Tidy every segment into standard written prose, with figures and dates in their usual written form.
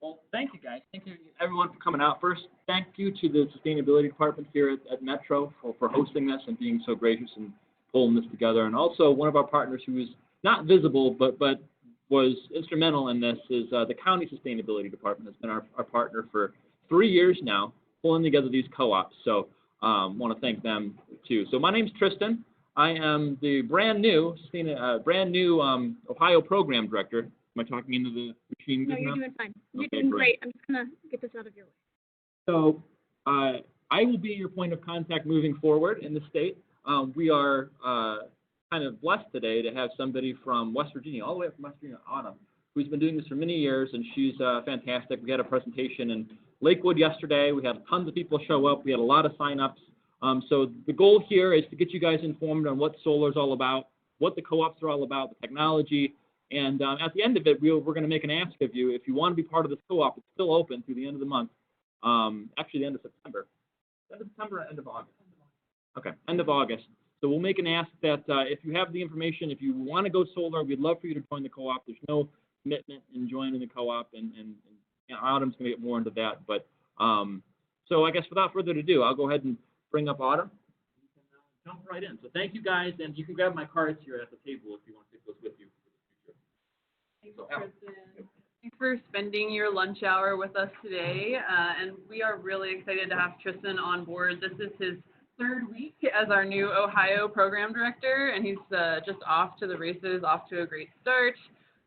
Well, thank you guys. Thank you everyone for coming out. First, thank you to the sustainability department here at Metro for hosting this and being so gracious and pulling this together. And also one of our partners who is not visible but was instrumental in this is the county sustainability department has been our partner for 3 years now, pulling together these co-ops. So want to thank them too. So my name's Tristan. I am the brand new Ohio program director. Am I talking into the machine? No, you're doing fine. You're Okay, doing great. great. I'm just going to get this out of your way. So I will be your point of contact moving forward in the state. We are kind of blessed today to have somebody from West Virginia, all the way up from West Virginia, Autumn, who's been doing this for many years, and she's fantastic. We had a presentation in Lakewood yesterday. We had tons of people show up. We had a lot of sign-ups. So the goal here is to get you guys informed on what solar is all about, what the co-ops are all about, the technology. And at the end of it, we're going to make an ask of you. If you want to be part of this co-op, it's still open through the end of the month. Actually, the end of September. End of September or end of August? Okay, end of August. So we'll make an ask that if you have the information, if you want to go solar, we'd love for you to join the co-op. There's no commitment in joining the co-op, and Autumn's going to get more into that. But so I guess without further ado, I'll go ahead and bring up Autumn. You can jump right in. So thank you guys, and you can grab my cards here at the table if you want to take those with you. Thanks, Kristen. Thanks for spending your lunch hour with us today, and we are really excited to have Tristan on board. This is his third week as our new Ohio program director, and he's just off to the races, off to a great start.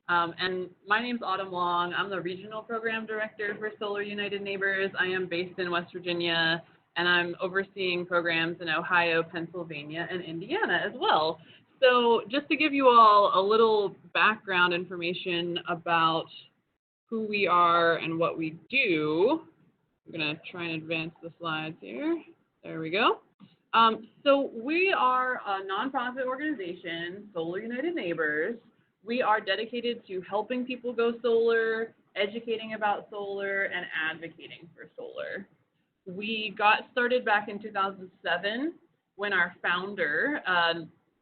And my name's Autumn Long. I'm the regional program director for Solar United Neighbors. I am based in West Virginia, and I'm overseeing programs in Ohio, Pennsylvania, and Indiana as well. So just to give you all a little background information about who we are and what we do, I'm going to try and advance the slides here. There we go. So we are a nonprofit organization, Solar United Neighbors. We are dedicated to helping people go solar, educating about solar, and advocating for solar. We got started back in 2007 when our founder,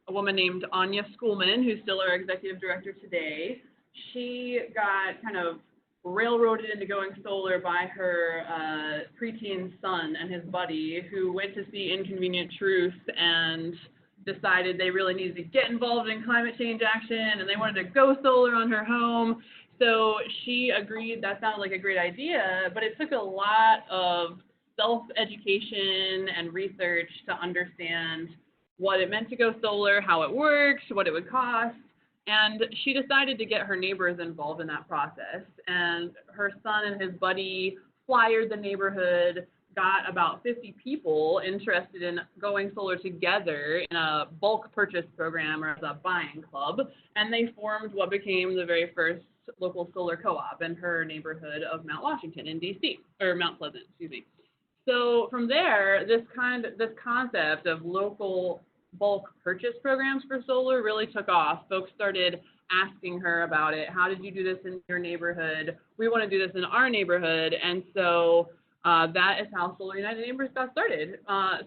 a woman named Anya Schoolman, who's still our executive director today, she got kind of railroaded into going solar by her preteen son and his buddy, who went to see Inconvenient Truth and decided they really needed to get involved in climate change action, and they wanted to go solar on her home. So she agreed that sounded like a great idea, but it took a lot of self-education and research to understand what it meant to go solar, how it works, what it would cost, and she decided to get her neighbors involved in that process. And her son and his buddy flyered the neighborhood, got about 50 people interested in going solar together in a bulk purchase program, or as a buying club, and they formed what became the very first local solar co-op in her neighborhood of Mount Washington in DC, or Mount Pleasant, excuse me. So from there, this concept of local bulk purchase programs for solar really took off. Folks started asking her about it. How did you do this in your neighborhood? We want to do this in our neighborhood. And so that is how Solar United Neighbors got started.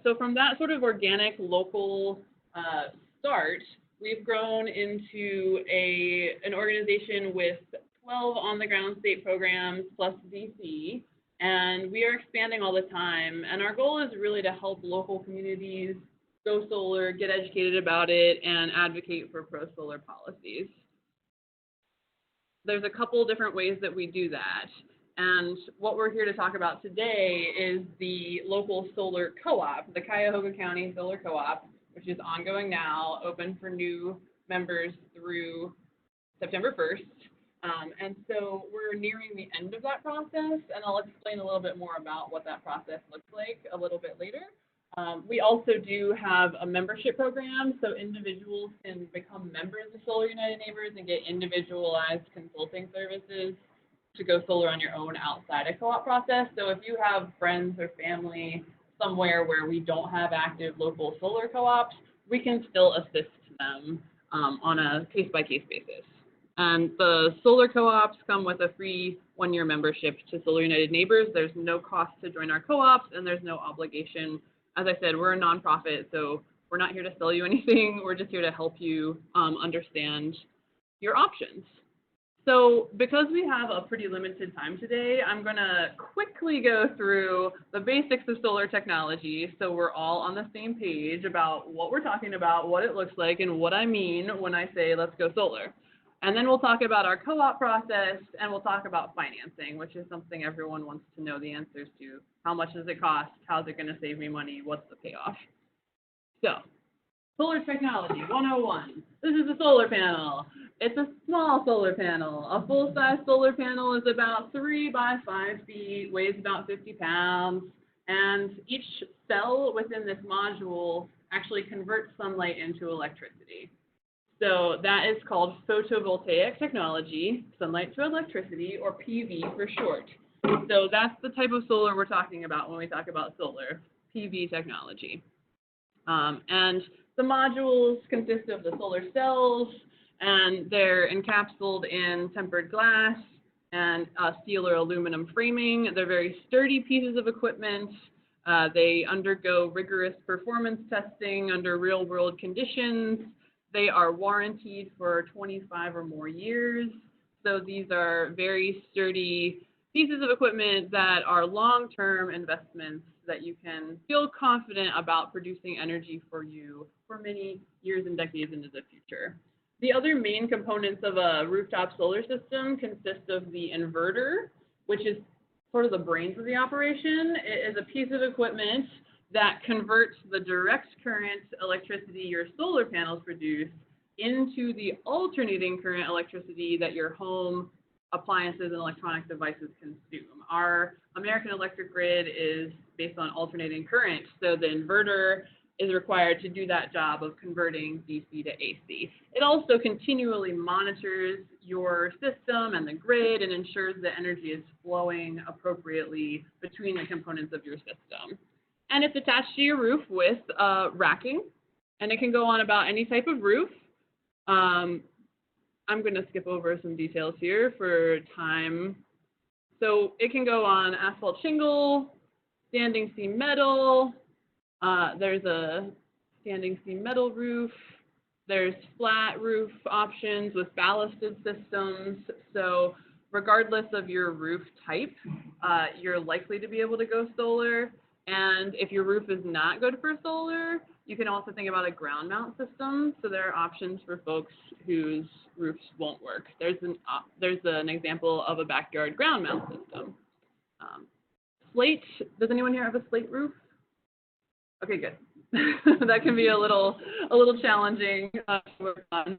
So from that sort of organic local start, we've grown into an organization with 12 on-the-ground state programs plus DC. And we are expanding all the time. And our goal is really to help local communities go solar, get educated about it, and advocate for pro-solar policies. There's a couple different ways that we do that. And what we're here to talk about today is the local solar co-op, the Cuyahoga County Solar Co-op, which is ongoing now, open for new members through September 1st. And so we're nearing the end of that process, and I'll explain a little bit more about what that process looks like a little bit later. We also do have a membership program, so individuals can become members of Solar United Neighbors and get individualized consulting services to go solar on your own outside a co-op process. So if you have friends or family somewhere where we don't have active local solar co-ops, we can still assist them on a case-by-case basis. And the solar co-ops come with a free one-year membership to Solar United Neighbors. There's no cost to join our co-ops, and there's no obligation. As I said, we're a nonprofit, so we're not here to sell you anything. We're just here to help you understand your options. So because we have a pretty limited time today, I'm going to quickly go through the basics of solar technology so we're all on the same page about what we're talking about, what it looks like, and what I mean when I say let's go solar. And then we'll talk about our co-op process, and we'll talk about financing, which is something everyone wants to know the answers to. How much does it cost? How's it going to save me money? What's the payoff? So, solar technology 101. This is a solar panel. It's a small solar panel. A full-size solar panel is about 3 by 5 feet, weighs about 50 pounds, and each cell within this module actually converts sunlight into electricity. So that is called photovoltaic technology, sunlight to electricity, or PV for short. So that's the type of solar we're talking about when we talk about solar, PV technology. And the modules consist of the solar cells, and they're encapsulated in tempered glass and steel or aluminum framing. They're very sturdy pieces of equipment. They undergo rigorous performance testing under real-world conditions. They are warranted for 25 or more years. So these are very sturdy pieces of equipment that are long-term investments that you can feel confident about producing energy for you for many years and decades into the future. The other main components of a rooftop solar system consist of the inverter, which is sort of the brains of the operation. It is a piece of equipment that converts the direct current electricity your solar panels produce into the alternating current electricity that your home appliances and electronic devices consume. Our American electric grid is based on alternating current, so the inverter is required to do that job of converting DC to AC. It also continually monitors your system and the grid and ensures that energy is flowing appropriately between the components of your system. And it's attached to your roof with racking, and it can go on about any type of roof. I'm going to skip over some details here for time. So it can go on asphalt shingle, standing seam metal. There's a standing seam metal roof. There's flat roof options with ballasted systems. So regardless of your roof type, you're likely to be able to go solar. And if your roof is not good for solar, you can also think about a ground mount system. So there are options for folks whose roofs won't work. There's an example of a backyard ground mount system. Slate, does anyone here have a slate roof? Okay, good. That can be a little challenging to work on.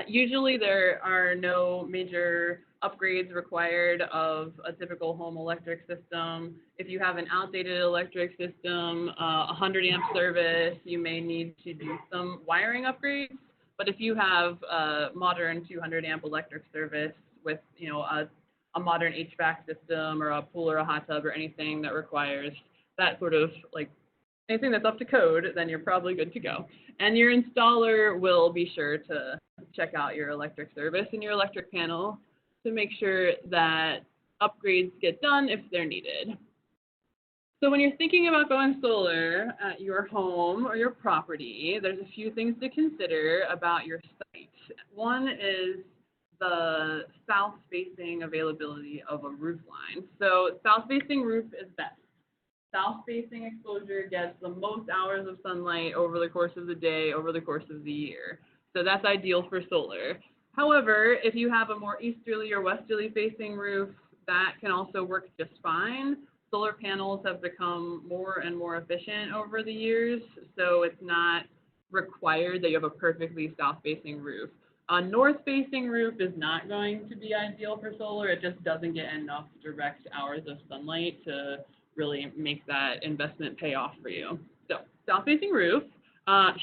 Usually there are no major upgrades required of a typical home electric system. If you have an outdated electric system, 100 amp service, you may need to do some wiring upgrades. But if you have a modern 200 amp electric service with, a modern HVAC system or a pool or a hot tub or anything that requires that sort of anything that's up to code, then you're probably good to go. And your installer will be sure to check out your electric service and your electric panel to make sure that upgrades get done if they're needed. So when you're thinking about going solar at your home or your property, there's a few things to consider about your site. One is the south-facing availability of a roof line. So south-facing roof is best. South-facing exposure gets the most hours of sunlight over the course of the day, over the course of the year. So that's ideal for solar. However, if you have a more easterly or westerly facing roof, that can also work just fine. Solar panels have become more and more efficient over the years, so it's not required that you have a perfectly south-facing roof. A north-facing roof is not going to be ideal for solar. It just doesn't get enough direct hours of sunlight to really make that investment pay off for you. So south-facing roof.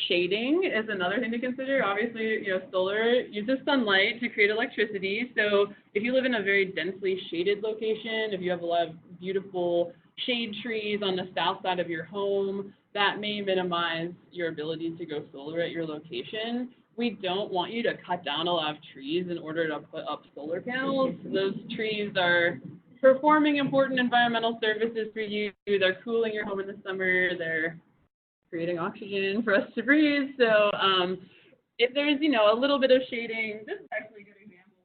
Shading is another thing to consider. Obviously, solar uses sunlight to create electricity. So if you live in a very densely shaded location, if you have a lot of beautiful shade trees on the south side of your home, that may minimize your ability to go solar at your location. We don't want you to cut down a lot of trees in order to put up solar panels. Those trees are performing important environmental services for you. They're cooling your home in the summer. They're creating oxygen for us to breathe. So if there's, a little bit of shading, this is actually a good example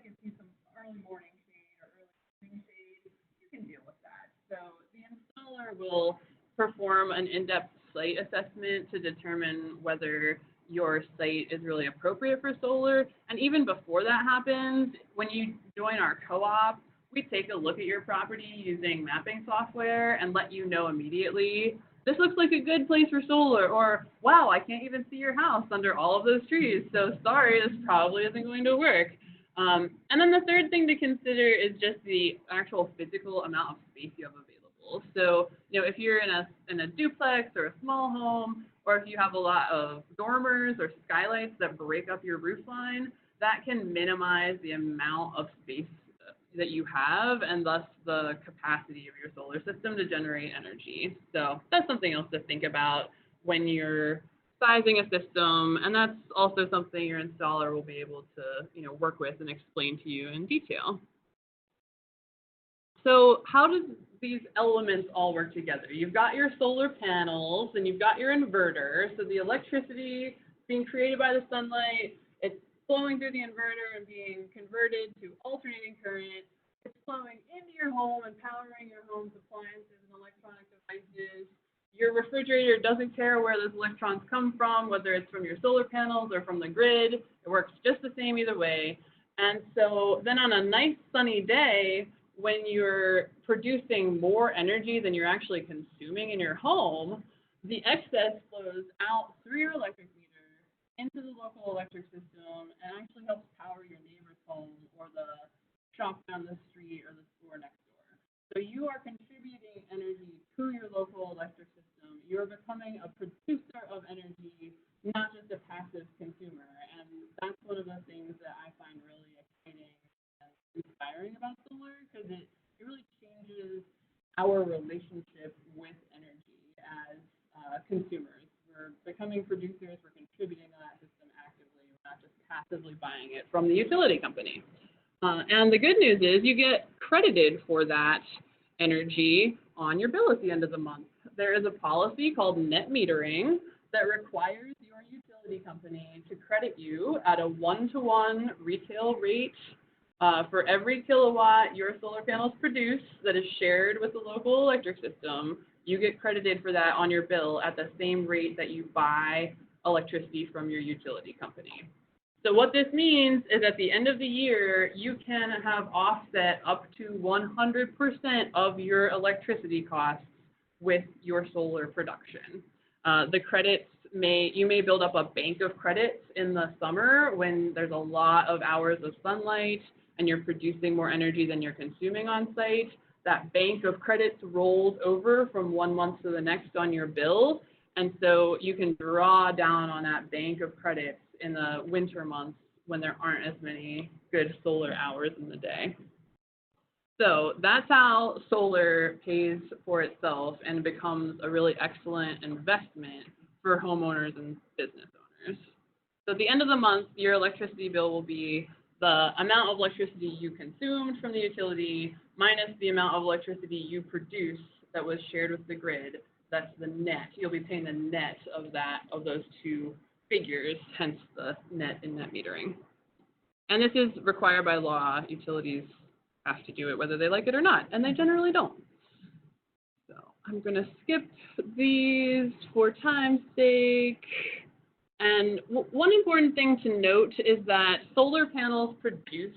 that gives you some early morning shade or early evening shade, you can deal with that. So the installer will perform an in-depth site assessment to determine whether your site is really appropriate for solar. And even before that happens, when you join our co-op, we take a look at your property using mapping software and let you know immediately, this looks like a good place for solar, or wow, I can't even see your house under all of those trees, so sorry, this probably isn't going to work. And then the third thing to consider is just the actual physical amount of space you have available. So, if you're in a duplex or a small home, or if you have a lot of dormers or skylights that break up your roof line, that can minimize the amount of space that you have and thus the capacity of your solar system to generate energy. So that's something else to think about when you're sizing a system, and that's also something your installer will be able to work with and explain to you in detail. So how does these elements all work together? You've got your solar panels and you've got your inverter, so the electricity being created by the sunlight, it's flowing through the inverter and being converted to alternating current. It's flowing into your home and powering your home's appliances and electronic devices. Your refrigerator doesn't care where those electrons come from, whether it's from your solar panels or from the grid. It works just the same either way. And so then on a nice sunny day, when you're producing more energy than you're actually consuming in your home, the excess flows out through your electric meter into the local electric system and actually helps power your neighbor's home or the shop down the street or the store next door. So you are contributing energy to your local electric system. You're becoming a producer of energy, not just a passive consumer. And that's one of the things that I find really exciting and inspiring about solar, because it really changes our relationship with energy as consumers. We're becoming producers, we're contributing to that system actively, we're not just passively buying it from the utility company. And the good news is you get credited for that energy on your bill at the end of the month. There is a policy called net metering that requires your utility company to credit you at a 1-to-1 retail rate for every kilowatt your solar panels produce that is shared with the local electric system. You get credited for that on your bill at the same rate that you buy electricity from your utility company. So what this means is at the end of the year, you can have offset up to 100% of your electricity costs with your solar production. The credits you may build up a bank of credits in the summer when there's a lot of hours of sunlight and you're producing more energy than you're consuming on site. That bank of credits rolls over from one month to the next on your bill, and so you can draw down on that bank of credits in the winter months when there aren't as many good solar hours in the day. So that's how solar pays for itself and becomes a really excellent investment for homeowners and business owners. So at the end of the month, your electricity bill will be the amount of electricity you consumed from the utility minus the amount of electricity you produce that was shared with the grid. That's the net. You'll be paying the net of those two figures, hence the net in net metering. And this is required by law. Utilities have to do it whether they like it or not, and they generally don't. So I'm going to skip these for time's sake. And one important thing to note is that solar panels produce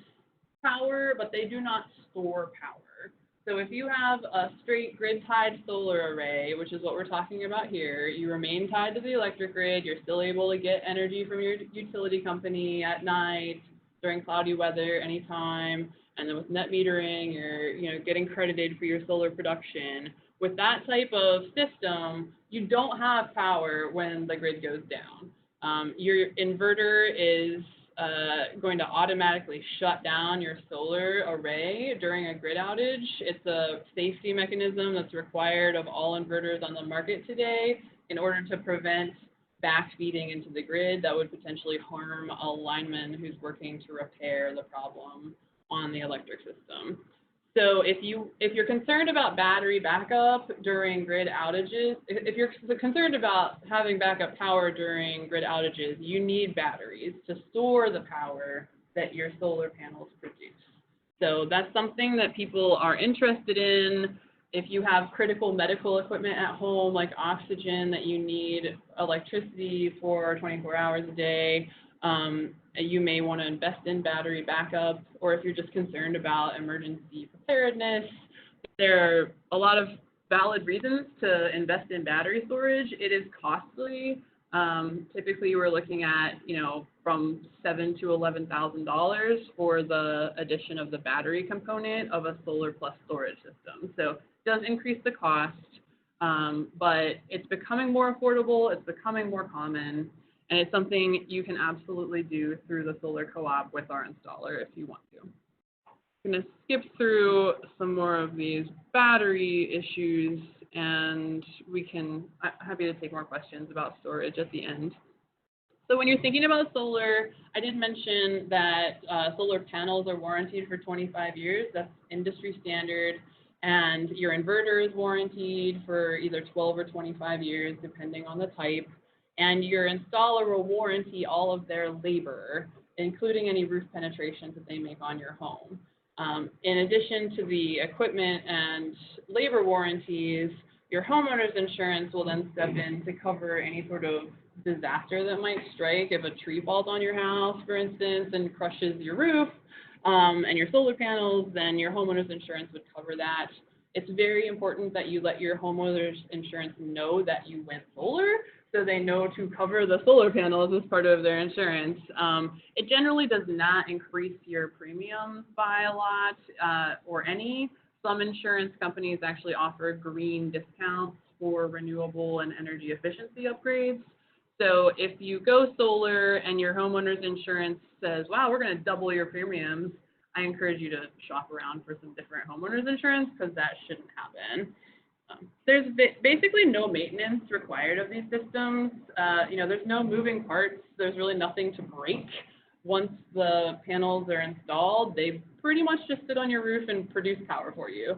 power, but they do not store power. So if you have a straight grid-tied solar array, which is what we're talking about here, you remain tied to the electric grid, you're still able to get energy from your utility company at night, during cloudy weather, anytime, and then with net metering, you're getting credited for your solar production. With that type of system, you don't have power when the grid goes down. Your inverter is going to automatically shut down your solar array during a grid outage. It's a safety mechanism that's required of all inverters on the market today in order to prevent backfeeding into the grid that would potentially harm a lineman who's working to repair the problem on the electric system. So if you're concerned about battery backup during grid outages, if you're concerned about having backup power during grid outages, you need batteries to store the power that your solar panels produce. So that's something that people are interested in. If you have critical medical equipment at home, like oxygen, that you need electricity for 24 hours a day, you may want to invest in battery backup, or if you're just concerned about emergency preparedness, there are a lot of valid reasons to invest in battery storage. It is costly. Typically, we're looking at, from $7,000 to $11,000 for the addition of the battery component of a solar plus storage system. So it does increase the cost, but it's becoming more affordable. It's becoming more common, and it's something you can absolutely do through the solar co-op with our installer if you want to. I'm going to skip through some more of these battery issues, and I'm happy to take more questions about storage at the end. So when you're thinking about solar, I did mention that solar panels are warranted for 25 years. That's industry standard. And your inverter is warranted for either 12 or 25 years, depending on the type. And your installer will warranty all of their labor, including any roof penetrations that they make on your home. In addition to the equipment and labor warranties, your homeowner's insurance will then step in to cover any sort of disaster that might strike. If a tree falls on your house, for instance, and crushes your roof and your solar panels, then your homeowner's insurance would cover that. It's very important that you let your homeowner's insurance know that you went solar, so they know to cover the solar panels as part of their insurance. It generally does not increase your premium by a lot or any. Some insurance companies actually offer green discounts for renewable and energy efficiency upgrades. So if you go solar and your homeowner's insurance says, wow, we're going to double your premiums, I encourage you to shop around for some different homeowner's insurance, because that shouldn't happen. There's basically no maintenance required of these systems. There's no moving parts. There's really nothing to break. Once the panels are installed, they pretty much just sit on your roof and produce power for you.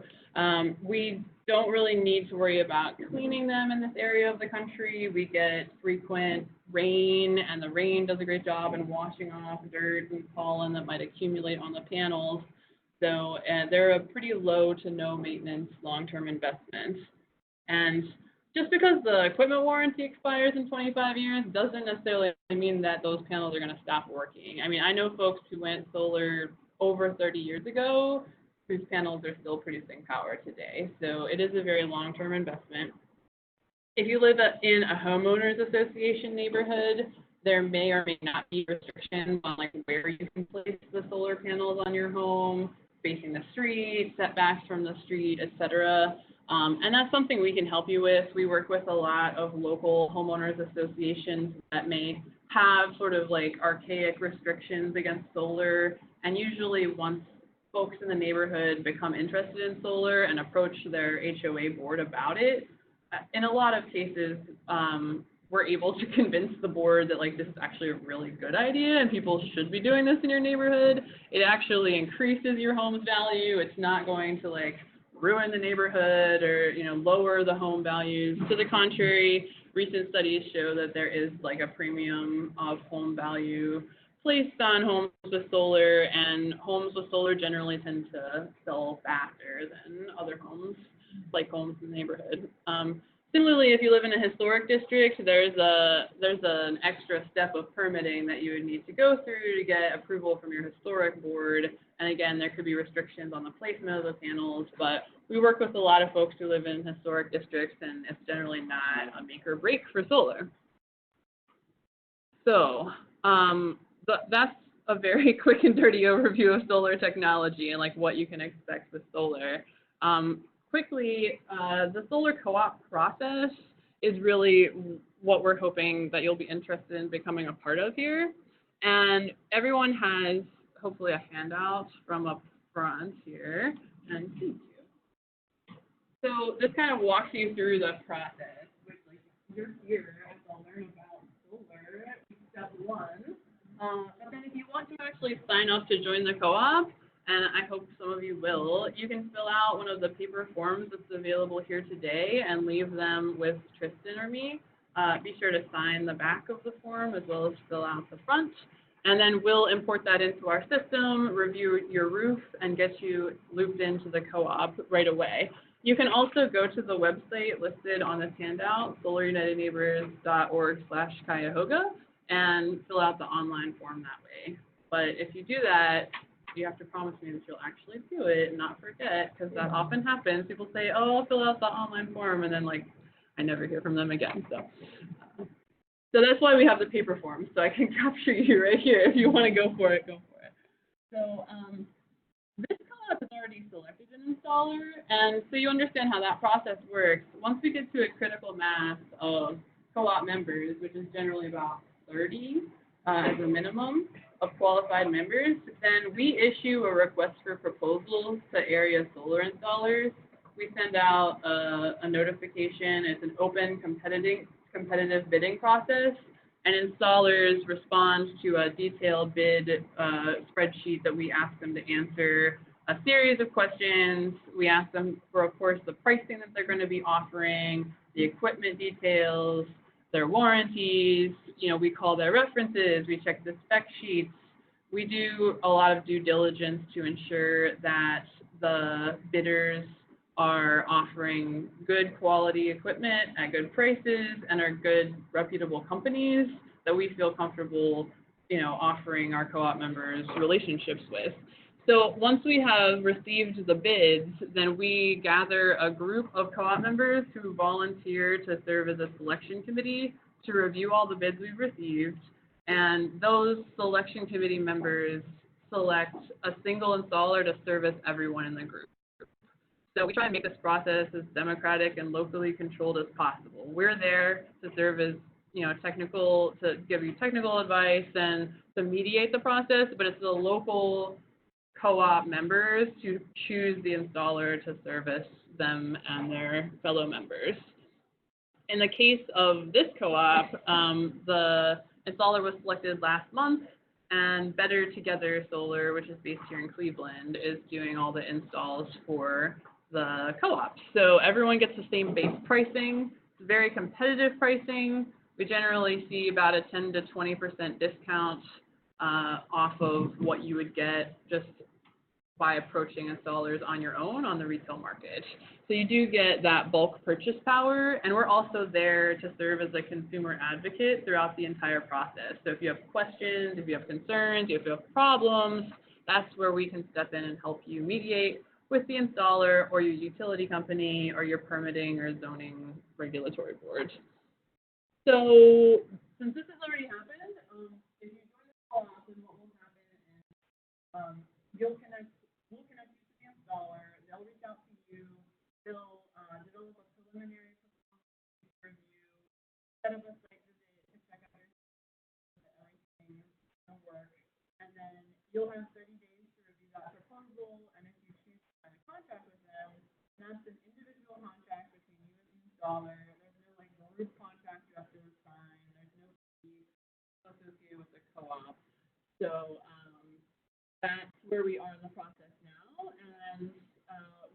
We don't really need to worry about cleaning them in this area of the country. We get frequent rain, and the rain does a great job in washing off dirt and pollen that might accumulate on the panels. So they're a pretty low to no maintenance long-term investment. And just because the equipment warranty expires in 25 years doesn't necessarily mean that those panels are going to stop working. I mean, I know folks who went solar over 30 years ago whose panels are still producing power today. So it is a very long-term investment. If you live in a homeowners association neighborhood, there may or may not be restrictions on where you can place the solar panels on your home, facing the street, setbacks from the street, etc. And that's something we can help you with. We work with a lot of local homeowners associations that may have sort of archaic restrictions against solar. And usually once folks in the neighborhood become interested in solar and approach their HOA board about it, in a lot of cases, we're able to convince the board that this is actually a really good idea and people should be doing this in your neighborhood. It actually increases your home's value. It's not going to ruin the neighborhood or lower the home values. To the contrary, recent studies show that there is a premium of home value placed on homes with solar, and homes with solar generally tend to sell faster than other homes, like homes in the neighborhood. Similarly, if you live in a historic district, there's an extra step of permitting that you would need to go through to get approval from your historic board. And again, there could be restrictions on the placement of the panels, but we work with a lot of folks who live in historic districts, and it's generally not a make or break for solar. So that's a very quick and dirty overview of solar technology and what you can expect with solar. Quickly, the solar co-op process is really what we're hoping that you'll be interested in becoming a part of here. And everyone has hopefully a handout from up front here. And thank you. So this kind of walks you through the process, which you're here to learn about solar, step one. But then if you want to actually sign up to join the co-op, and I hope some of you will, you can fill out one of the paper forms that's available here today and leave them with Tristan or me. Be sure to sign the back of the form as well as fill out the front. And then we'll import that into our system, review your roof, and get you looped into the co-op right away. You can also go to the website listed on this handout, solarunitedneighbors.org/Cuyahoga, and fill out the online form that way. But if you do that, you have to promise me that you'll actually do it and not forget, because that often happens. People say, oh, I'll fill out the online form, and then, like, I never hear from them again. So that's why we have the paper form, so I can capture you right here. If you want to go for it, go for it. So this co-op has already selected an installer, and so you understand how that process works. Once we get to a critical mass of co-op members, which is generally about 30 as a minimum of qualified members, then we issue a request for proposals to area solar installers. We send out a notification. It's an open competitive bidding process, and installers respond to a detailed bid spreadsheet that we ask them to answer a series of questions. We ask them for, of course, the pricing that they're going to be offering, the equipment details, their warranties. You know, we call their references, we check the spec sheets. We do a lot of due diligence to ensure that the bidders are offering good quality equipment at good prices and are good, reputable companies that we feel comfortable, you know, offering our co-op members relationships with. So once we have received the bids, then we gather a group of co-op members who volunteer to serve as a selection committee to review all the bids we've received. And those selection committee members select a single installer to service everyone in the group. So we try and make this process as democratic and locally controlled as possible. We're there to serve as, you know, to give you technical advice and to mediate the process, but it's the local co-op members to choose the installer to service them and their fellow members. In the case of this co-op, the installer was selected last month, and Better Together Solar, which is based here in Cleveland, is doing all the installs for the co-op. So everyone gets the same base pricing. It's very competitive pricing. We generally see about a 10 to 20% discount off of what you would get just by approaching installers on your own on the retail market. So you do get that bulk purchase power, and we're also there to serve as a consumer advocate throughout the entire process. So if you have questions, if you have concerns, if you have problems, that's where we can step in and help you mediate with the installer or your utility company or your permitting or zoning regulatory board. So since this has already happened, if you join the co-op, then what will happen is we'll connect you to the installer. They'll reach out to you. They'll develop a preliminary performance review, set up a site visit to check out that everything will work, and then you'll have 30 days to review that proposal. And if you choose to sign a contract with them, that's an individual contract between you and the installer. There's no like group contract you have to sign. There's no fee associated with the co-op. So that's where we are in the process now. And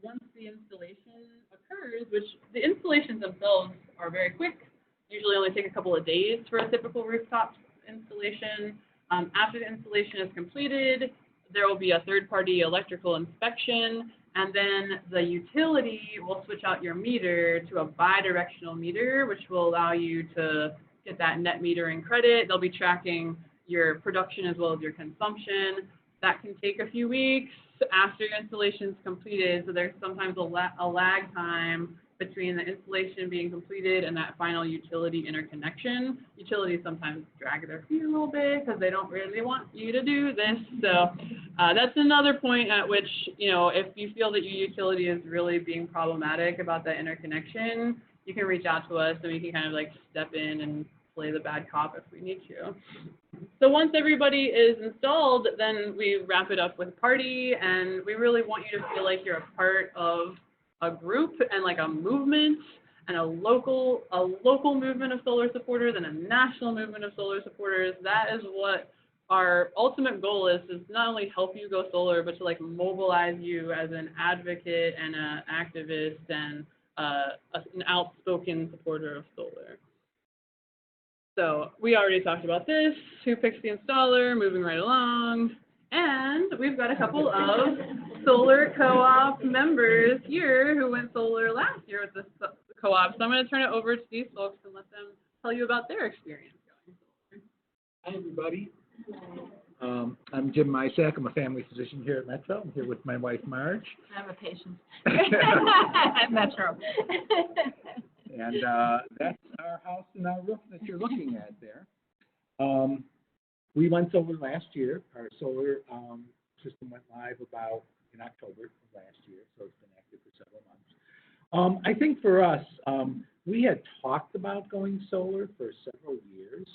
once the installation occurs, which the installations themselves are very quick, usually only take a couple of days for a typical rooftop installation. After the installation is completed, there will be a third-party electrical inspection, and then the utility will switch out your meter to a bi-directional meter, which will allow you to get that net metering credit. They'll be tracking your production as well as your consumption. That can take a few weeks after your installation is completed, so there's sometimes a lag time between the installation being completed and that final utility interconnection. Utilities sometimes drag their feet a little bit because they don't really want you to do this. So that's another point at which, you know, if you feel that your utility is really being problematic about that interconnection, you can reach out to us and we can kind of like step in and play the bad cop if we need to. So once everybody is installed, then we wrap it up with a party, and we really want you to feel like you're a part of a group and like a movement, and a local movement of solar supporters and a national movement of solar supporters. That is what our ultimate goal is not only help you go solar, but to like mobilize you as an advocate and an activist and an outspoken supporter of solar. So we already talked about this, who picks the installer, moving right along. And we've got a couple of solar co-op members here who went solar last year with this co-op. So I'm going to turn it over to these folks and let them tell you about their experience going solar. Hi, everybody. I'm Jim Mysak. I'm a family physician here at Metro. I'm here with my wife, Marge. I'm a patient at Metro. And that's our house and our roof that you're looking at there. We went solar last year. Our solar system went live about in October of last year, so it's been active for several months. I think for us, we had talked about going solar for several years.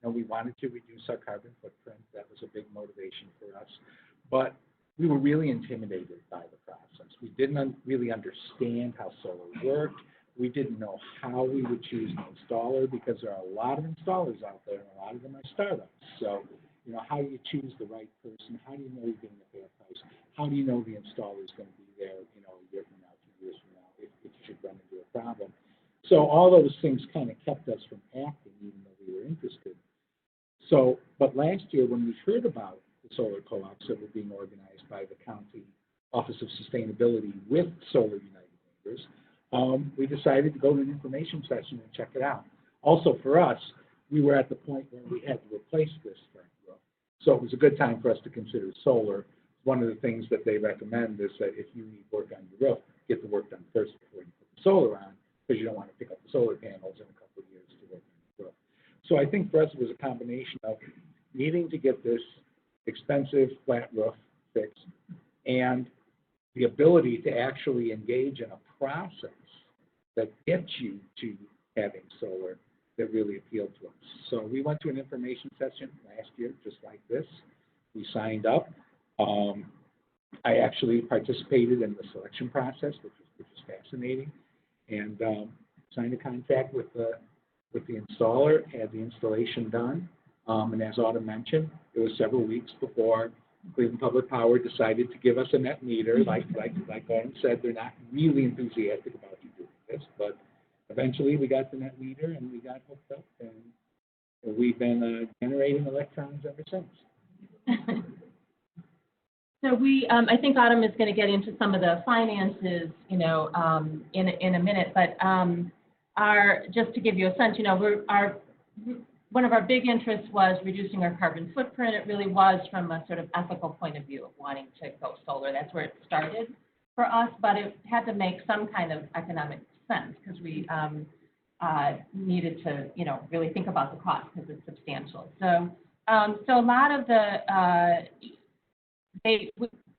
We wanted to reduce our carbon footprint. That was a big motivation for us. But we were really intimidated by the process. We didn't really understand how solar worked. We didn't know how we would choose an installer because there are a lot of installers out there, and a lot of them are startups. So, how do you choose the right person? How do you know you're getting a fair price? How do you know the installer is going to be there, a year from now, 2 years from now, if you should run into a problem? So all those things kind of kept us from acting, even though we were interested. So, but last year when we heard about the solar co-ops that were being organized by the County Office of Sustainability with Solar United Neighbors, we decided to go to an information session and check it out. Also for us, we were at the point where we had to replace this front roof. So it was a good time for us to consider solar. One of the things that they recommend is that if you need work on your roof, get the work done first before you put the solar on, because you don't want to pick up the solar panels in a couple of years to work on your roof. So I think for us it was a combination of needing to get this expensive flat roof fixed and the ability to actually engage in a process that gets you to having solar that really appealed to us. So we went to an information session last year just like this. We signed up. I actually participated in the selection process, which was fascinating, and signed a contract with the installer, had the installation done, and as Autumn mentioned, it was several weeks before Cleveland Public Power decided to give us a net meter. Like Autumn said, they're not really enthusiastic about you doing this, but eventually we got the net meter and we got hooked up, and we've been generating electrons ever since. So I think Autumn is going to get into some of the finances, in a minute. But just to give you a sense, one of our big interests was reducing our carbon footprint. It really was from a sort of ethical point of view of wanting to go solar. That's where it started for us. But it had to make some kind of economic sense because we needed to, really think about the cost because it's substantial. So a lot of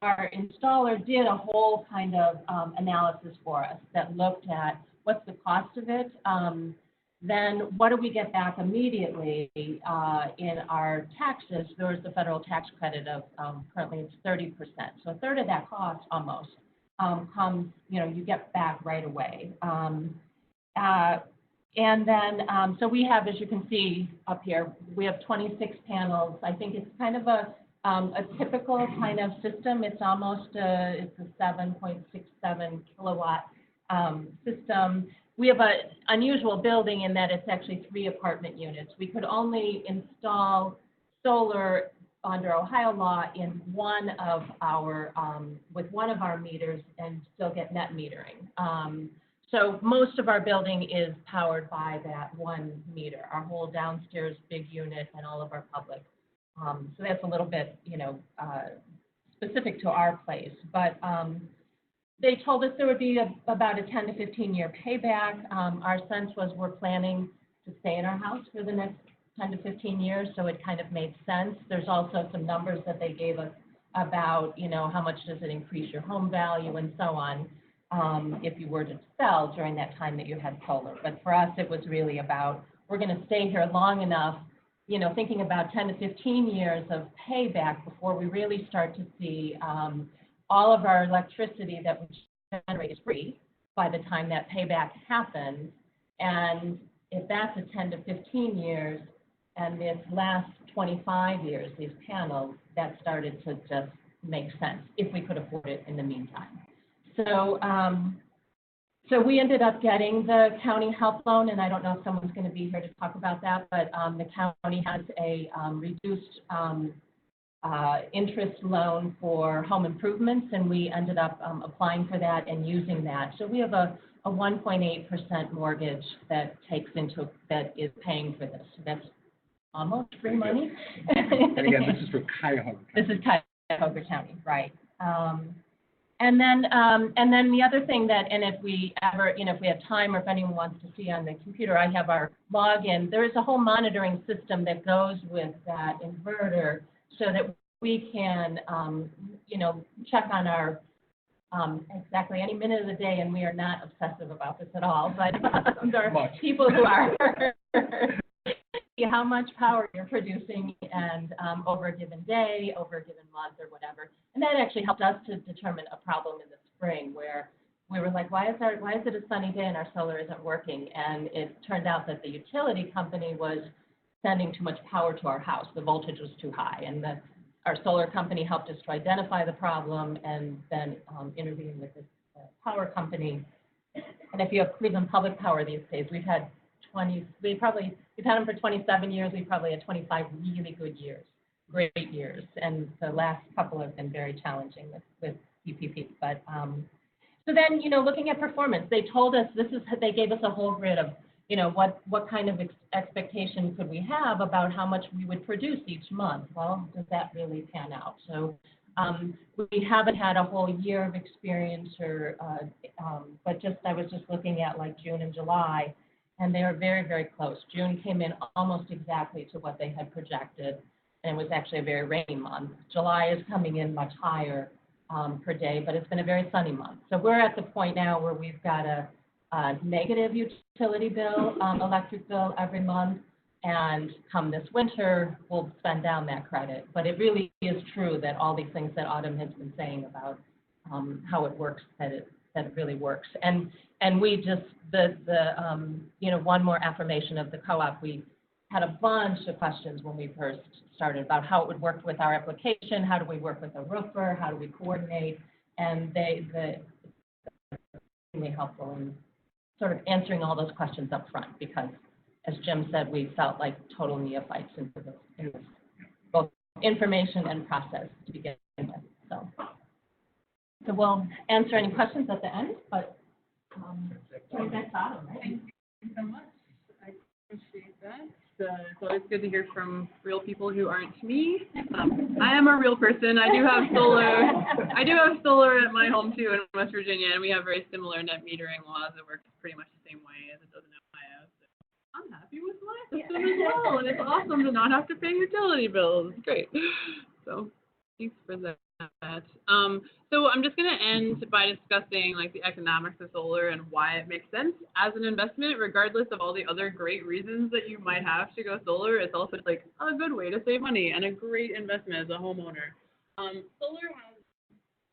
our installer did a whole kind of analysis for us that looked at what's the cost of it, then what do we get back immediately in our taxes. There was the federal tax credit of currently it's 30%. So a third of that cost almost comes, you get back right away. And then, so we have, as you can see up here, we have 26 panels. I think it's kind of a typical kind of system. It's almost it's a 7.67 kilowatt system. We have an unusual building in that it's actually 3 apartment units. We could only install solar under Ohio law in with one of our meters and still get net metering. So most of our building is powered by that one meter, our whole downstairs big unit and all of our public. So that's a little bit, specific to our place. But they told us there would be about a 10 to 15 year payback. Our sense was we're planning to stay in our house for the next 10 to 15 years, so it kind of made sense. There's also some numbers that they gave us about, how much does it increase your home value and so on if you were to sell during that time that you had solar. But for us, it was really about we're going to stay here long enough, thinking about 10 to 15 years of payback before we really start to see all of our electricity that we generate is free by the time that payback happens. And if that's a 10 to 15 years, and this last 25 years, these panels, that started to just make sense if we could afford it in the meantime. So So we ended up getting the county help loan, and I don't know if someone's going to be here to talk about that, but the county has a reduced interest loan for home improvements, and we ended up applying for that and using that. So we have a 1.8% mortgage that is paying for this. So that's almost free money. And again, this is for Cuyahoga County. This is Cuyahoga County, right. And then the other thing that, and if we ever, if we have time or if anyone wants to see on the computer, I have our login. There is a whole monitoring system that goes with that inverter so that we can, check on our, exactly any minute of the day, and we are not obsessive about this at all, but there are people who are how much power you're producing and over a given day, over a given month or whatever. And that actually helped us to determine a problem in the spring where we were like, why is it a sunny day and our solar isn't working? And it turned out that the utility company was sending too much power to our house. The voltage was too high. And our solar company helped us to identify the problem and then intervene with the power company. And if you have Cleveland Public Power these days, we've had them for 27 years. We probably had 25 really good years, great years. And the last couple have been very challenging with PPP. But so then, looking at performance, they told us they gave us a whole grid of, what kind of expectation could we have about how much we would produce each month? Well, does that really pan out? So we haven't had a whole year of experience but I was just looking at like June and July, and they are very, very close. June came in almost exactly to what they had projected, and it was actually a very rainy month. July is coming in much higher per day, but it's been a very sunny month. So we're at the point now where we've got a negative utility bill, electric bill every month, and come this winter, we'll spend down that credit. But it really is true that all these things that Autumn has been saying about how it works, that it really works. And we just, one more affirmation of the co-op, we had a bunch of questions when we first started about how it would work with our application, how do we work with a roofer, how do we coordinate, and they're really helpful in sort of answering all those questions up front because, as Jim said, we felt like total neophytes in this both information and process to begin with. So we'll answer any questions at the end, but turn back to Autumn, right? Thank you so much. I appreciate that. It's always good to hear from real people who aren't me. I am a real person. I do have solar at my home too in West Virginia, and we have very similar net metering laws that work pretty much the same way as it does in Ohio. So I'm happy with my system as well, and it's awesome to not have to pay utility bills. It's great. So thanks for that. So I'm just going to end by discussing like the economics of solar and why it makes sense as an investment, regardless of all the other great reasons that you might have to go solar. It's also like a good way to save money and a great investment as a homeowner. Solar has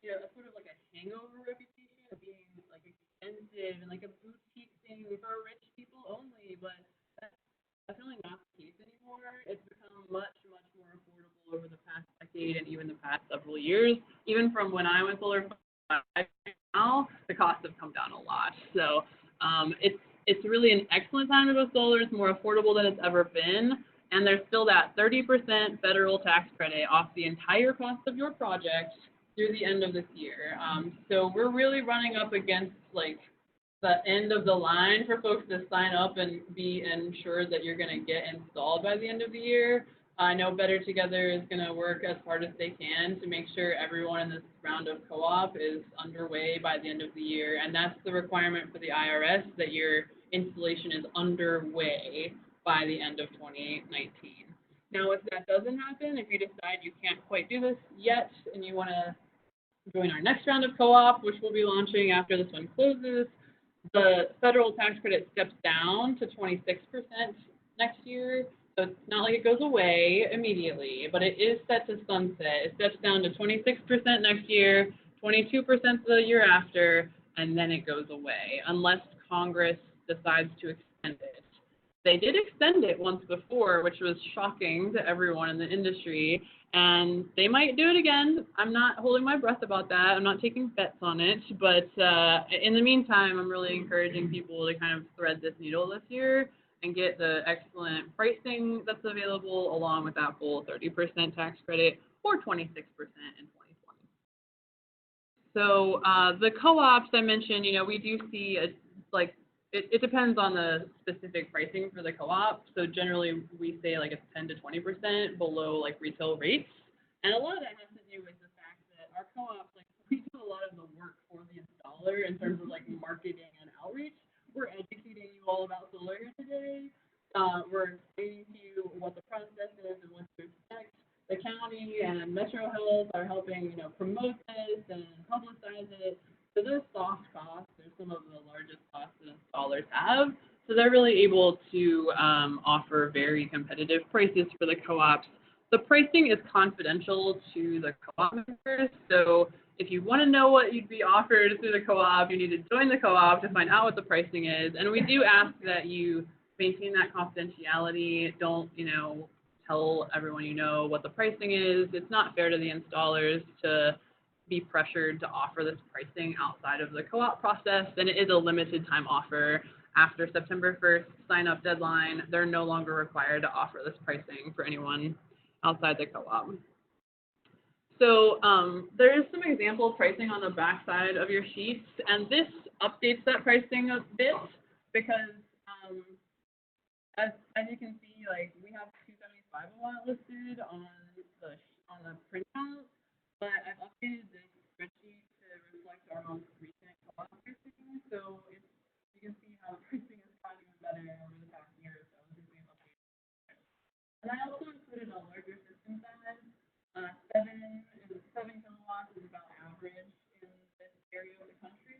a sort of like a hangover reputation of being like expensive and like a boutique thing for rich people only, but that's definitely not the case anymore. It's become much, much more affordable over the past decade and even the past several years. Even from when I went solar, now the costs have come down a lot. So it's really an excellent time to go solar. It's more affordable than it's ever been, and there's still that 30% federal tax credit off the entire cost of your project through the end of this year. So we're really running up against like the end of the line for folks to sign up and be ensured that you're going to get installed by the end of the year. I know Better Together is going to work as hard as they can to make sure everyone in this round of co-op is underway by the end of the year, and that's the requirement for the IRS, that your installation is underway by the end of 2019. Now, if that doesn't happen, if you decide you can't quite do this yet and you want to join our next round of co-op, which we'll be launching after this one closes, the federal tax credit steps down to 26% next year. So it's not like it goes away immediately, but it is set to sunset. It steps down to 26% next year, 22% the year after, and then it goes away unless Congress decides to extend it. They did extend it once before, which was shocking to everyone in the industry, and they might do it again. I'm not holding my breath about that. I'm not taking bets on it, but in the meantime, I'm really encouraging people to kind of thread this needle this year and get the excellent pricing that's available along with that full 30% tax credit or 26% in 2020. So the co-ops I mentioned, we do see it depends on the specific pricing for the co-op. So generally we say like it's 10 to 20% below like retail rates. And a lot of that has to do with the fact that our co-ops, like we do a lot of the work for the installer in terms of like marketing and outreach. We're educating you all about solar today. We're explaining to you what the process is and what to expect. The county and Metro Health are helping, promote this and publicize it. So those soft costs are some of the largest costs that installers have. So they're really able to offer very competitive prices for the co-ops. The pricing is confidential to the co-op members. So if you want to know what you'd be offered through the co-op, you need to join the co-op to find out what the pricing is. And we do ask that you maintain that confidentiality. Don't, tell everyone what the pricing is. It's not fair to the installers to be pressured to offer this pricing outside of the co-op process, and it is a limited time offer. After September 1st sign-up deadline, they're no longer required to offer this pricing for anyone outside the co-op. So there is some example pricing on the back side of your sheets, and this updates that pricing a bit because as you can see, like we have 275 a watt listed on the printout, but I've updated this spreadsheet to reflect our most recent co-op pricing. So you can see how the pricing has gotten even better over the past year or so since we've updated it. And I also included a larger system size. 7 kilowatts is about average in this area of the country.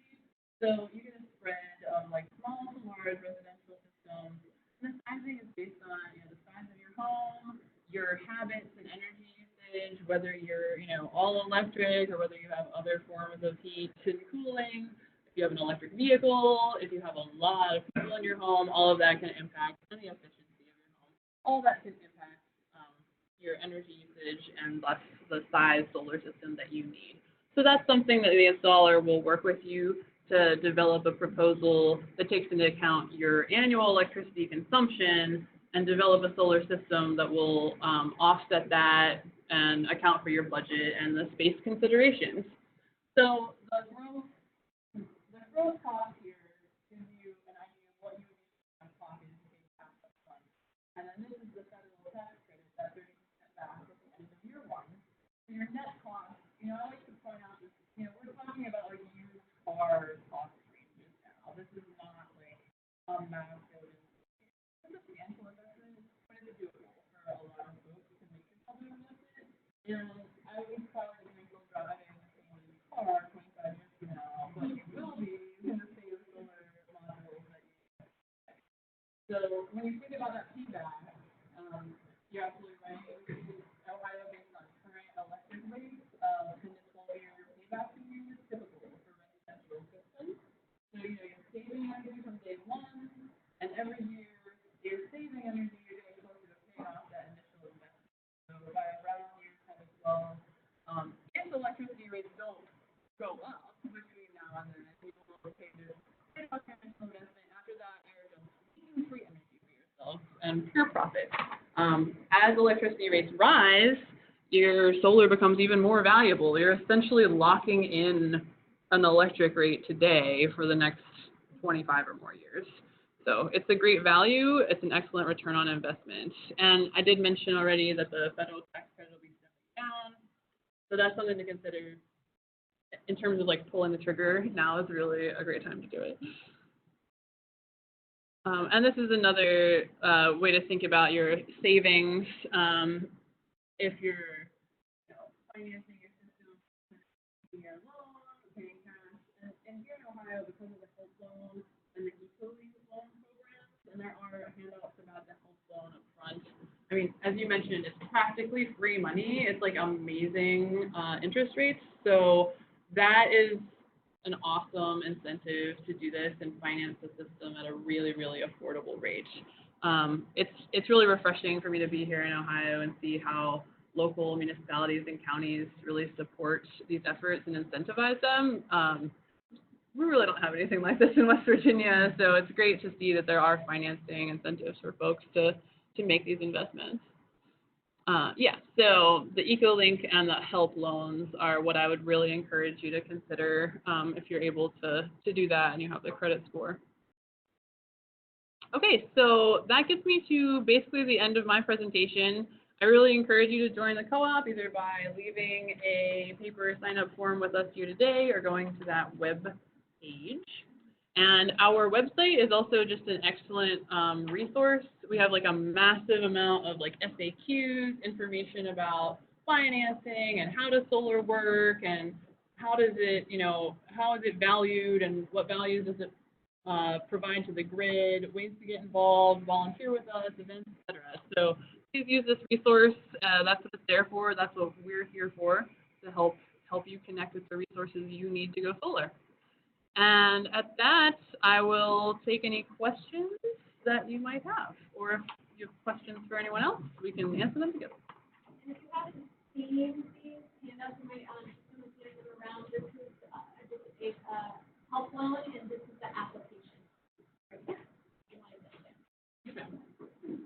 So you get a spread of like small to large residential systems. And the sizing is based on the size of your home, your habits and energy usage, whether you're all electric or whether you have other forms of heat and cooling. If you have an electric vehicle, if you have a lot of people in your home, all of that can impact the efficiency of your home. All that can impact your energy usage and thus the size solar system that you need. So that's something that the installer will work with you to develop a proposal that takes into account your annual electricity consumption and develop a solar system that will offset that and account for your budget and the space considerations. So the growth cost here gives you an idea of what you would need to pocket to pay tax up front. And then this is the federal tax credit, that 30% back at the end of year one. So your net cost, I like to point out this, we're talking about like used car cost ranges now. This is not like a massive, substantial investment, but it's doable for a lot of folks to make a public investment. And I would probably go driving the same car 25 years from now, but you will be in the same solar modules that you expect. So when you think about that feedback, you're absolutely right. Ohio, based on current electric rates, 10 to 12-year payback period is typical for residential systems. So you're saving energy from day one, and every year you're saving energy, you're getting closer to paying off that initial investment. So by around year 10 to 12, if electricity rates don't go up between now and then, people will pay off your initial investment. After that, you're just making free energy for yourself and pure profit. As electricity rates rise, your solar becomes even more valuable. You're essentially locking in an electric rate today for the next 25 or more years. So it's a great value. It's an excellent return on investment. And I did mention already that the federal tax credit will be stepping down. So that's something to consider in terms of like pulling the trigger. Now is really a great time to do it. And this is another way to think about your savings. If you're financing your system, taking your loan, paying cash, and here in Ohio, because of the health loan and the utility loan programs, and there are handouts about the health loan up front. I mean, as you mentioned, it's practically free money. It's like amazing interest rates. So that is an awesome incentive to do this and finance the system at a really, really affordable rate. It's really refreshing for me to be here in Ohio and see how local municipalities and counties really support these efforts and incentivize them. We really don't have anything like this in West Virginia, so it's great to see that there are financing incentives for folks to make these investments. Yeah, so the EcoLink and the HELP loans are what I would really encourage you to consider if you're able to do that and you have the credit score. Okay, so that gets me to basically the end of my presentation. I really encourage you to join the co-op either by leaving a paper sign-up form with us here today or going to that web page. And our website is also just an excellent resource. We have like a massive amount of like FAQs, information about financing and how does solar work and how does it, how is it valued and what values does it provide to the grid, ways to get involved, volunteer with us, events, etc. So please use this resource. That's what it's there for. That's what we're here for, to help you connect with the resources you need to go solar. And at that, I will take any questions that you might have, or if you have questions for anyone else, we can answer them together. And if you haven't seen these handouts, you might flip them around. This is a help loan, and this is the application.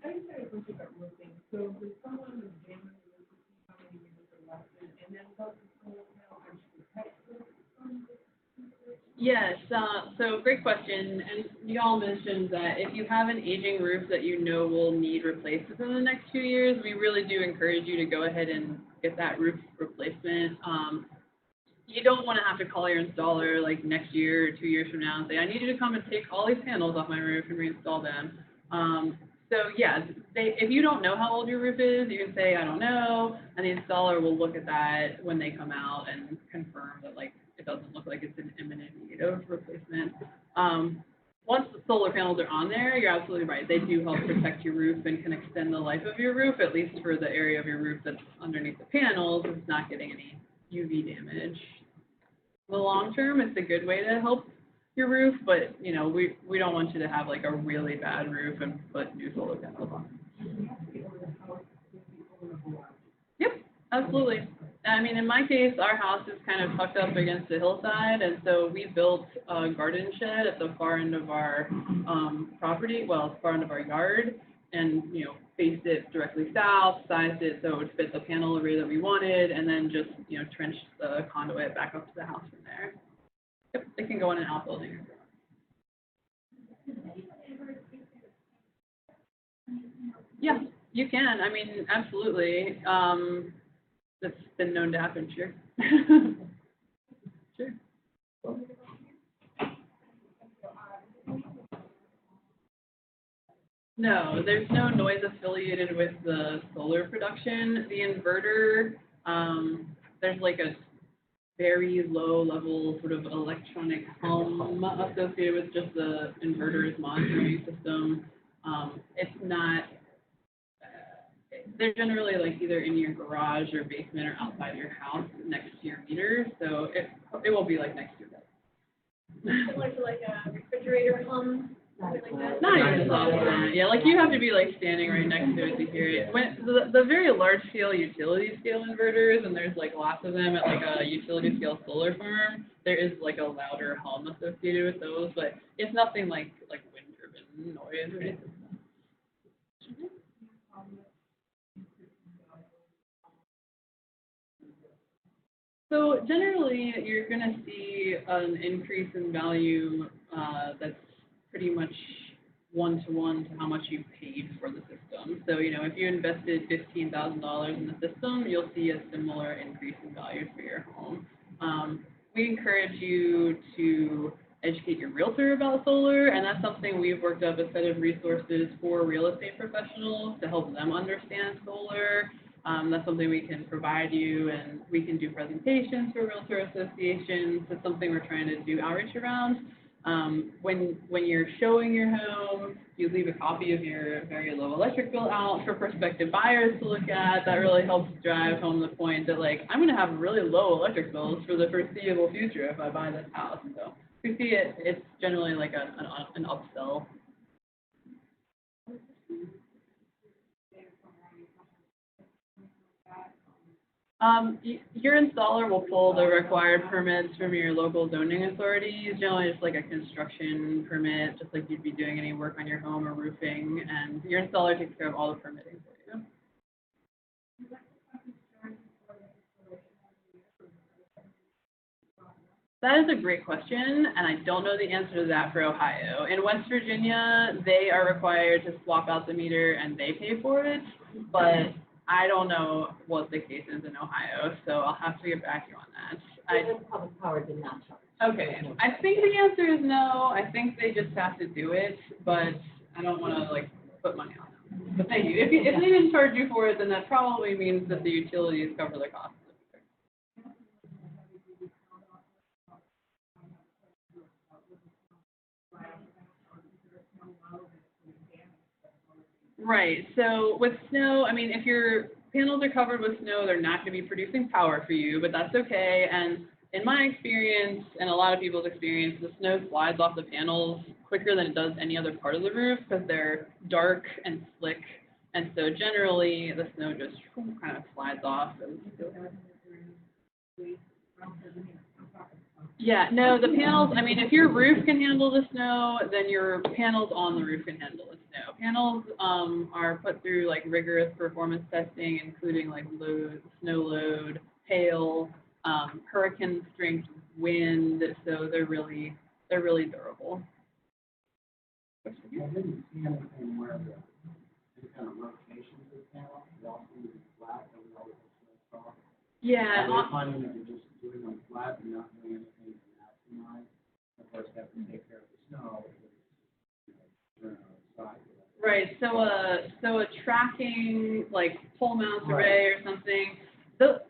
I just had a question about roofing. So with someone who's examining the roof, how many years are left, and then about the solar panel, I should protect this from this? Yes, so great question. And you all mentioned that if you have an aging roof that you know will need replaced within the next 2 years, we really do encourage you to go ahead and get that roof replacement. You don't want to have to call your installer like next year or 2 years from now and say, I need you to come and take all these panels off my roof and reinstall them. So yeah, if you don't know how old your roof is, you can say, I don't know, and the installer will look at that when they come out and confirm that like it doesn't look like it's an imminent need of replacement. Once the solar panels are on there, you're absolutely right. They do help protect your roof and can extend the life of your roof, at least for the area of your roof that's underneath the panels. It's not getting any UV damage. In the long term, it's a good way to help your roof, but we don't want you to have like a really bad roof and put new solar panels on. Yep, absolutely. I mean, in my case, our house is kind of tucked up against a hillside, and so we built a garden shed at the far end of our property, well, far end of our yard, and faced it directly south, sized it so it would fit the panel array that we wanted, and then just trenched the conduit back up to the house from there. Yep, they can go in an outbuilding. Yeah, you can. I mean, absolutely. That's been known to happen, sure. Sure. No, there's no noise affiliated with the solar production. The inverter, there's like a very low level sort of electronic hum associated with just the inverter's monitoring system. It's not, they're generally like either in your garage or basement or outside your house next to your meter, so it will be like next to your bed. Similar to like a refrigerator hum, something like that. Not even as loud as that. Yeah, like you have to be like standing right next to it to hear it. When the very large scale utility scale inverters, and there's like lots of them at like a utility scale solar farm, there is like a louder hum associated with those, but it's nothing like wind turbine noise or anything. So generally, you're going to see an increase in value that's pretty much one-to-one to how much you paid for the system. So, if you invested $15,000 in the system, you'll see a similar increase in value for your home. We encourage you to educate your realtor about solar, and that's something we've worked up a set of resources for real estate professionals to help them understand solar. That's something we can provide you, and we can do presentations for realtor associations. It's something we're trying to do outreach around. When you're showing your home, you leave a copy of your very low electric bill out for prospective buyers to look at. That really helps drive home the point that, like, I'm going to have really low electric bills for the foreseeable future if I buy this house. So we see it's generally like an upsell. Your installer will pull the required permits from your local zoning authorities, generally just like a construction permit, just like you'd be doing any work on your home or roofing, and your installer takes care of all the permitting for you. That is a great question, and I don't know the answer to that for Ohio. In West Virginia, they are required to swap out the meter and they pay for it, but I don't know what the case is in Ohio, so I'll have to get back to you on that. Public power did not charge. Okay, I think the answer is no. I think they just have to do it, but I don't want to like put money on them. But thank you. If they didn't charge you for it, then that probably means that the utilities cover the cost. Right. So with snow, I mean, if your panels are covered with snow, they're not going to be producing power for you, but that's okay. And in my experience, and a lot of people's experience, the snow slides off the panels quicker than it does any other part of the roof because they're dark and slick. And so generally, the snow just kind of slides off. Yeah, no, the panels, I mean, if your roof can handle the snow, then your panels on the roof can handle the snow. Panels are put through like rigorous performance testing, including like load, snow load, hail, hurricane strength wind, so they're really durable. I didn't see anything where the any kind of rotation to the panel, they all seem to be flat, and we always have snow. Yeah. Are they finding that you're just doing them flat and not doing anything to maximize? Of course, have to take care of the snow, turn on the side. Right. So a tracking like pole mount array or something.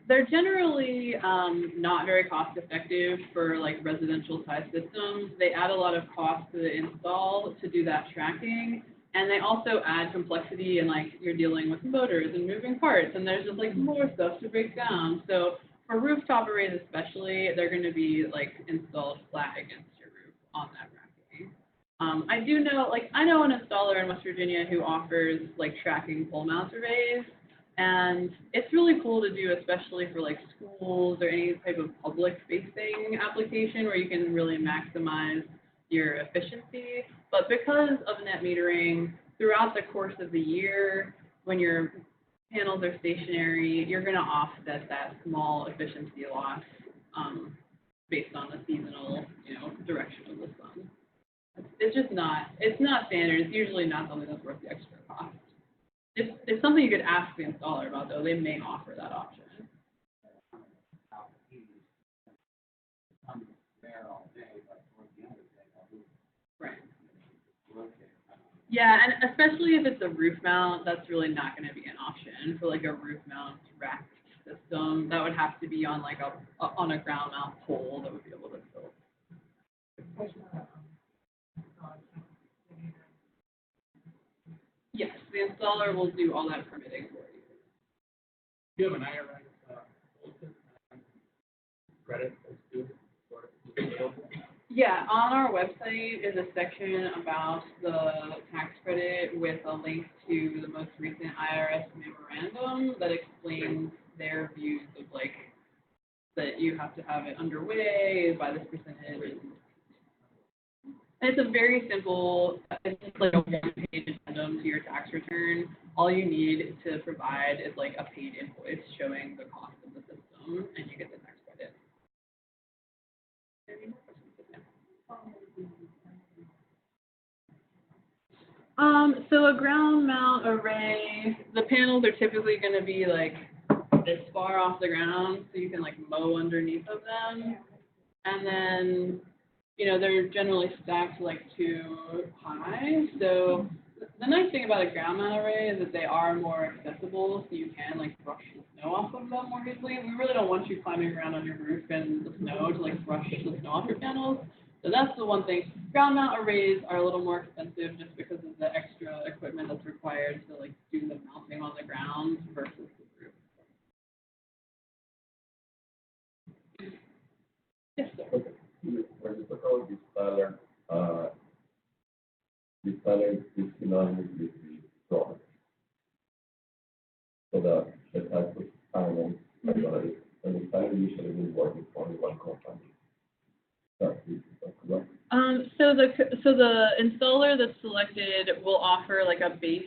They're generally not very cost effective for like residential size systems. They add a lot of cost to the install to do that tracking, and they also add complexity and like you're dealing with motors and moving parts, and there's just like more stuff to break down. So for rooftop arrays especially, they're going to be like installed flat against your roof on that racking. I do know, like I know an installer in West Virginia who offers like tracking pole mount arrays. And it's really cool to do, especially for like schools or any type of public-facing application where you can really maximize your efficiency. But because of net metering, throughout the course of the year, when your panels are stationary, you're going to offset that small efficiency loss based on the seasonal, direction of the sun. It's just not, it's not standard. It's usually not something that's worth the extra cost. It's something you could ask the installer about, though. They may offer that option. Right. Yeah, and especially if it's a roof mount, that's really not going to be an option for like a roof mount rack system. That would have to be on like on a ground mount pole that would be able to tilt. Yes, the installer will do all that permitting for you. Do you have an IRS credit that's due for Yeah, on our website is a section about the tax credit with a link to the most recent IRS memorandum that explains their views of like that you have to have it underway by this percentage. And it's a very simple, it's just like a one-page addendum to your tax return. All you need to provide is like a paid invoice showing the cost of the system, and you get the tax credit. Any more questions? So a ground mount array, the panels are typically going to be like this far off the ground, so you can like mow underneath of them, and then they're generally stacked like too high. So the nice thing about a ground mount array is that they are more accessible, so you can like brush the snow off of them more easily. We really don't want you climbing around on your roof in the snow to like brush the snow off your panels. So that's the one thing. Ground mount arrays are a little more expensive just because of the extra equipment that's required to like do the mounting on the ground versus the roof. Yes, sir. Okay. When you talk about this panel is synonymous with the product. So the type of panels are going to be start with the co-op? So the installer that's selected will offer like a base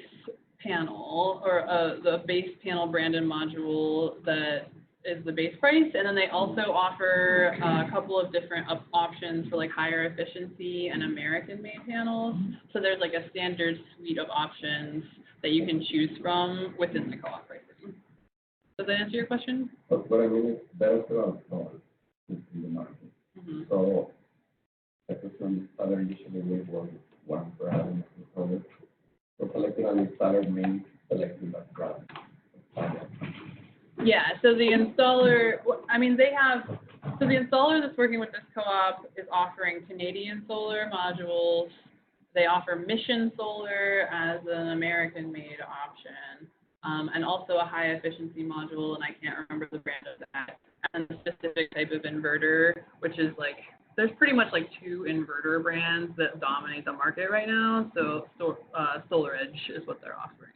panel or the base panel branded module that is the base price, and then they also offer a couple of different options for like higher efficiency and American-made panels. So there's like a standard suite of options that you can choose from within the co-op pricing. Does that answer your question? But what I mean is better to install in the market. Mm-hmm. So I presume the installer usually rate was one per item installer. So selecting an installer means selecting that brand. Yeah, so the installer, I mean, so the installer that's working with this co-op is offering Canadian solar modules. They offer Mission Solar as an American-made option, and also a high-efficiency module, and I can't remember the brand of that, and a specific type of inverter, which is like, there's pretty much like 2 inverter brands that dominate the market right now, so SolarEdge is what they're offering.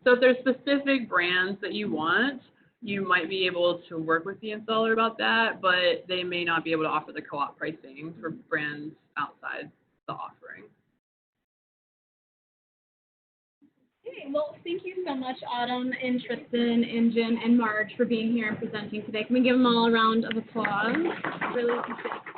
So if there's specific brands that you want, you might be able to work with the installer about that, but they may not be able to offer the co-op pricing for brands outside the offering. Okay, well, thank you so much, Autumn and Tristan and Jim and Marge for being here and presenting today. Can we give them all a round of applause? Really appreciate it.